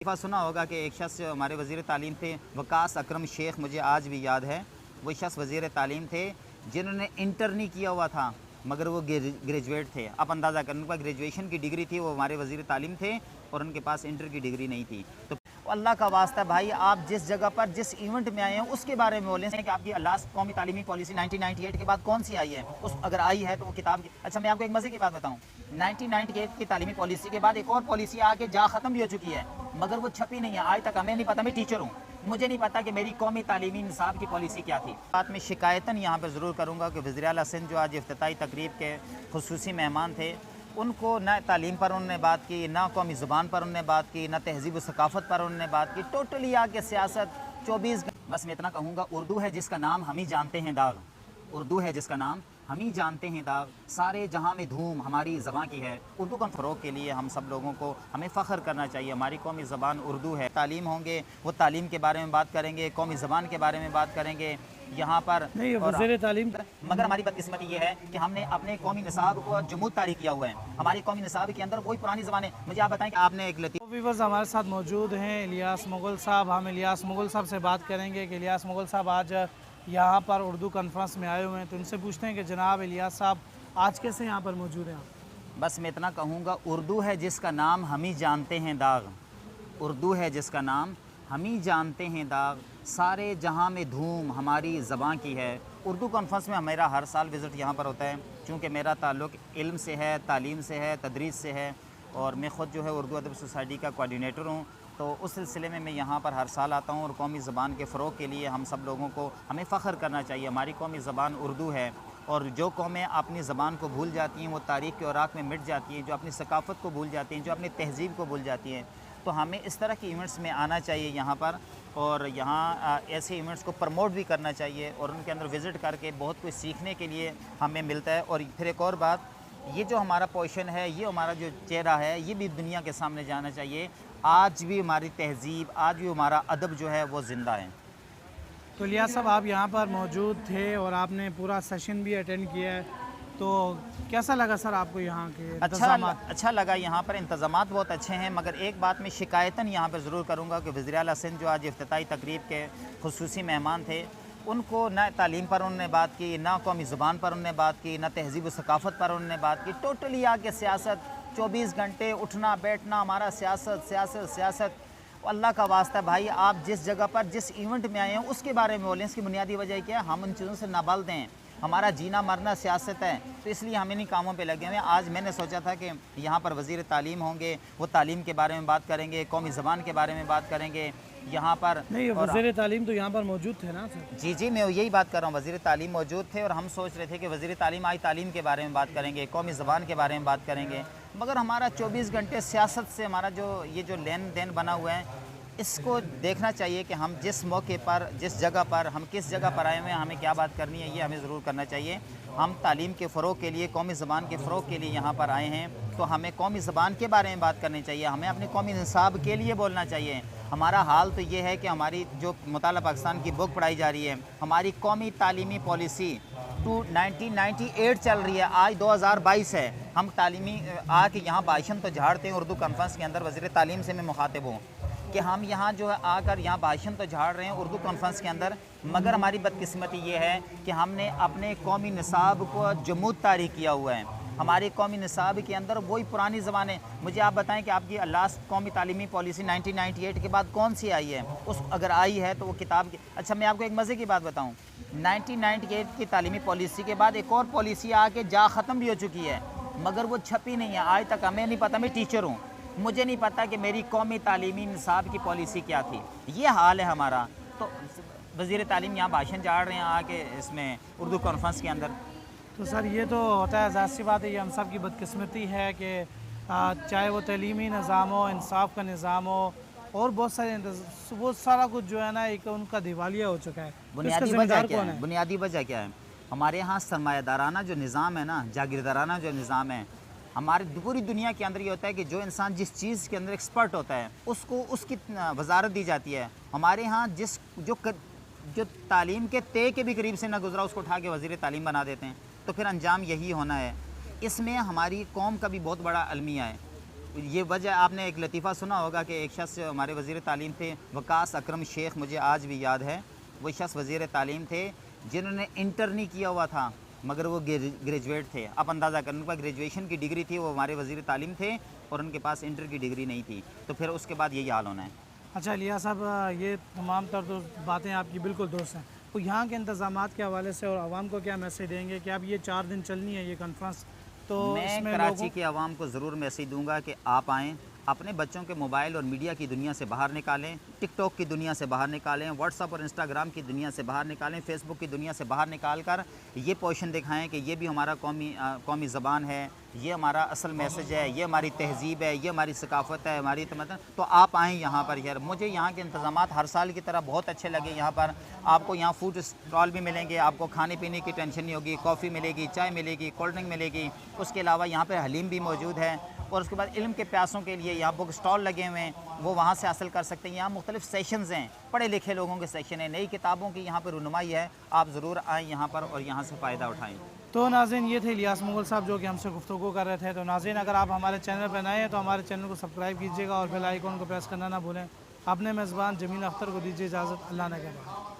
दफ़ा सुना होगा कि एक शख्स हमारे वज़ीर तालीम थे, वकास अकरम शेख, मुझे आज भी याद है। वो शख्स वज़ीर तालीम थे जिन्होंने इंटर नहीं किया हुआ था मगर वो ग्रेजुएट थे। आप अंदाज़ा करें, उनका ग्रेजुएशन की डिग्री थी, वो हमारे वज़ीर तालीम थे और उनके पास इंटर की डिग्री नहीं थी। तो अल्लाह का वास्ता भाई, आप जिस जगह पर जिस इवेंट में आए हैं उसके बारे में बोलें कि आपकी लास्ट कौमी तालीमी पॉलिसी 1998 के बाद कौन सी आई है, उस अगर आई है तो वो किताब की। अच्छा, मैं आपको एक मज़े की बात बताऊं, 1998 की तालीमी पॉलिसी के बाद एक और पॉलिसी आके जा ख़त्म भी हो चुकी है मगर वो छपी नहीं है आज तक। हमें नहीं पता, मैं टीचर हूँ, मुझे नहीं पता कि मेरी कौमी तालीमी निसाब की पॉलिसी क्या थी। बात में शिकायतन यहाँ पर ज़रूर करूँगा कि वज़ीर आला सिंध जो आज इफ्तिताई तकरीब के खुसूसी मेहमान थे, उनको ना तालीम पर उन्होंने बात की, ना कौमी ज़ुबान पर उन्होंने बात की, ना तहज़ीब व सकाफ़त पर उन्होंने बात की। टोटली आके सियासत 24 बस मैं इतना कहूँगा, उर्दू है जिसका नाम हम ही जानते हैं दाग, उर्दू है जिसका नाम हम ही जानते हैं दाग, सारे जहाँ में धूम हमारी ज़बान की है। उर्दू का फ़रोग़ के लिए हम सब लोगों को हमें फ़ख्र करना चाहिए, हमारी कौमी ज़बान उर्दू है। तालीम होंगे, वो तालीम के बारे में बात करेंगे, कौमी ज़बान के बारे में बात करेंगे यहाँ पर नहीं वज़ीर तालीम। मगर हमारी बदकिस्मती ये है कि हमने अपने कौमी निसाब को जमूद तारीख किया हुआ है। हमारी कौमी निसाब के अंदर वही पुरानी ज़बानें। मुझे आप बताएं कि आपने एक व्यूअर्स हमारे साथ मौजूद हैं इलियास मुग़ल साहब। हम इलियास मुग़ल साहब से बात करेंगे कि इलियास मुग़ल साहब आज यहाँ पर उर्दू कॉन्फ्रेंस में आए हुए हैं, तो उनसे पूछते हैं कि जनाब इलियास साहब आज कैसे यहाँ पर मौजूद हैं आप? बस मैं इतना कहूँगा, उर्दू है जिसका नाम हम ही जानते हैं दाग, उर्दू है जिसका नाम हम ही जानते हैं दाग, सारे जहाँ में धूम हमारी ज़बान की है। उर्दू कॉन्फ्रेंस में मेरा हर साल विज़िट यहाँ पर होता है, चूँकि मेरा ताल्लुक़ इल्म से है, तालीम से है, तदरीस से है और मैं ख़ुद जो है उर्दू अदब सोसाइटी का कोऑर्डिनेटर हूँ। तो उस सिलसिले में मैं यहाँ पर हर साल आता हूँ और कौमी ज़बान के फ़रोग़ के लिए हम सब लोगों को हमें फ़ख्र करना चाहिए। हमारी कौमी ज़बान उर्दू है और जो कौमें अपनी ज़बान को भूल जाती हैं वो तारीख़ के औराक़ में मिट जाती हैं, जो अपनी सकाफ़त को भूल जाती हैं, जो अपनी तहज़ीब को भूल जाती हैं। तो हमें इस तरह के इवेंट्स में आना चाहिए यहाँ पर और यहाँ ऐसे इवेंट्स को प्रमोट भी करना चाहिए और उनके अंदर विज़िट करके बहुत कुछ सीखने के लिए हमें मिलता है। और फिर एक और बात, ये जो हमारा पोजीशन है, ये हमारा जो चेहरा है, ये भी दुनिया के सामने जाना चाहिए। आज भी हमारी तहज़ीब, आज भी हमारा अदब जो है वो ज़िंदा है। तो इलियास साहब आप यहाँ पर मौजूद थे और आपने पूरा सेशन भी अटेंड किया है, तो कैसा लगा सर आपको यहाँ के अच्छा लगा। यहाँ पर इंतज़ामात बहुत अच्छे हैं मगर एक बात मैं शिकायतन यहाँ पर ज़रूर करूँगा कि वज़ीर आला सिंध जो आज इफ्तिताई तकरीब के खुसूसी मेहमान थे, उनको ना तालीम पर उन्होंने बात की, ना कौमी ज़ुबान पर उन्होंने बात की, ना तहज़ीब व सकाफ़त पर उन्होंने बात की। टोटली आके सियासत 24 घंटे उठना बैठना, हमारा सियासत सियासत सियासत। अल्लाह का वास्ता भाई, आप जिस जगह पर जिस इवेंट में आए हैं उसके बारे में बोलें। इसकी बुनियादी वजह क्या है, हम उन चीज़ों से नाबाल्द हैं। हमारा जीना मरना सियासत है, तो इसलिए हम इन्हीं कामों पे लगे हुए हैं। आज मैंने सोचा था कि यहाँ पर वज़ीर तालीम होंगे, वो तालीम के बारे में बात करेंगे, कौमी ज़बान के बारे में बात करेंगे यहाँ पर। नहीं वज़ीर तालीम तो यहाँ पर मौजूद थे ना सर? जी, मैं यही बात कर रहा हूँ, वज़ीर तालीम मौजूद थे और हम सोच रहे थे कि वज़ीर तालीम आज तालीम के बारे में बात करेंगे, कौमी ज़बान के बारे में बात करेंगे। मगर हमारा 24 घंटे सियासत से हमारा जो ये जो लेन देन बना हुआ है, इसको देखना चाहिए कि हम जिस मौके पर, जिस जगह पर, हम किस जगह पर आए हुए हैं, हमें क्या बात करनी है, ये हमें ज़रूर करना चाहिए। हम तालीम के फ़रोग़ के लिए, कौमी ज़बान के फ़रोग़ के लिए यहाँ पर आए हैं, तो हमें कौमी ज़बान के बारे में बात करनी चाहिए, हमें अपने कौमी निसाब के लिए बोलना चाहिए। हमारा हाल तो ये है कि हमारी जो मुताला पाकिस्तान की बुक पढ़ाई जा रही है, हमारी कौमी तालीमी पॉलिसी 1998 चल रही है, आज 2022 है। हम तालीमी आके यहाँ भाषण तो झाड़ते हैं उर्दू कॉन्फ्रेंस के अंदर, वज़ीर तालीम से मैं मुखातिब हूँ कि हम यहाँ जो है आकर यहाँ भाषण तो झाड़ रहे हैं उर्दू कॉन्फ्रेंस के अंदर, मगर हमारी बदकिस्मती ये है कि हमने अपने कौमी निसाब को जमूद तारीख किया हुआ है। हमारे कौमी निसाब के अंदर वही पुरानी ज़बानें। मुझे आप बताएं कि आपकी लास्ट कौमी तालीमी पॉलिसी 1998 के बाद कौन सी आई है, उस अगर आई है तो वो किताब की। अच्छा, मैं आपको एक मज़े की बात बताऊँ, 1998 की तालीमी पॉलिसी के बाद एक और पॉलिसी आके जा ख़त्म भी हो चुकी है मगर वो छपी नहीं है आज तक। हमें नहीं पता, मैं टीचर हूँ, मुझे नहीं पता कि मेरी कौमी तालीमी निसाब की पॉलिसी क्या थी। ये हाल है हमारा। तो वज़ीर तालीम यहाँ भाषण झाड़ रहे हैं आके इसमें उर्दू कॉन्फ्रेंस के अंदर। तो सर ये तो होता है, ज़ाहिर सी बात है, ये हम सब की बदकिस्मती है कि चाहे वो तालीमी निज़ाम हो, इंसाफ का निज़ाम हो और बहुत सारा कुछ जो है ना, एक उनका दिवालिया हो चुका है। बुनियादी वजह क्या है? बुनियादी वजह क्या है? हमारे यहाँ सरमायादाराना जो निज़ाम है ना, जागीरदाराना जो निज़ाम है, हमारी पूरी दुनिया के अंदर ये होता है कि जो इंसान जिस चीज़ के अंदर एक्सपर्ट होता है उसको उसकी वजारत दी जाती है। हमारे यहाँ जो तालीम के ते के भी करीब से ना गुजरा उसको उठा के वज़ीर तालीम बना देते हैं, तो फिर अंजाम यही होना है। इसमें हमारी कौम का भी बहुत बड़ा अलमिया है। ये वजह आपने एक लतीफ़ा सुना होगा कि एक शख्स हमारे वज़ीर तालीम थे, वकास अकरम शेख, मुझे आज भी याद है। वो शख्स वज़ीर तालीम थे जिन्होंने इंटर नहीं किया हुआ था मगर वो ग्रेजुएट थे। आप अंदाज़ा करें, उनके पास ग्रेजुएशन की डिग्री थी, वो हमारे वज़ीर तालीम थे और उनके पास इंटर की डिग्री नहीं थी। तो फिर उसके बाद यही हाल होना है। अच्छा इलियास साहब, ये तमाम तर तो बातें आपकी बिल्कुल दुरुस्त हैं। तो यहाँ के इंतज़ामात के हवाले से और आवाम को क्या मैसेज देंगे कि अब ये 4 दिन चलनी है ये कॉन्फ्रेंस, तो मैं इसमें कराची के आवाम को ज़रूर मैसेज दूंगा कि आप आएँ, अपने बच्चों के मोबाइल और मीडिया की दुनिया से बाहर निकालें, टिकटॉक की दुनिया से बाहर निकालें, व्हाट्सअप और इंस्टाग्राम की दुनिया से बाहर निकालें, फेसबुक की दुनिया से बाहर निकाल कर ये पोर्शन दिखाएं कि ये भी हमारा कौमी ज़बान है, ये हमारा असल मैसेज है, ये हमारी तहज़ीब है, ये हमारी सकाफ़त है, हमारी तमद्दुन। तो आप आएँ यहाँ पर। यार मुझे यहाँ के इंतज़ामात हर साल की तरह बहुत अच्छे लगे। यहाँ पर आपको यहाँ फूड स्टॉल भी मिलेंगे, आपको खाने पीने की टेंशन नहीं होगी, कॉफ़ी मिलेगी, चाय मिलेगी, कोल्ड ड्रिंक मिलेगी। उसके अलावा यहाँ पर हलीम भी मौजूद है। और उसके बाद इल्म के प्यासों के लिए यहाँ बुक स्टॉल लगे हुए हैं, वो वहाँ से हासिल कर सकते हैं। यहाँ मुख्तलिफ सेशंस हैं, पढ़े लिखे लोगों के सेशन हैं, नई किताबों की यहाँ पर रुनुमाई है। आप ज़रूर आएँ यहाँ पर और यहाँ से फ़ायदा उठाएँ। तो नाज़रीन, ये थे इलियास मुग़ल साहब जो कि हमसे गुफ्तगू कर रहे थे। तो नाज़रीन, अगर आप हमारे चैनल पर नए हैं तो हमारे चैनल को सब्सक्राइब कीजिएगा और बेल आइकन को प्रेस करना ना भूलें। अपने मेज़बान जमील अख्तर को दीजिए इजाज़त। अल्लाह ने के बाद।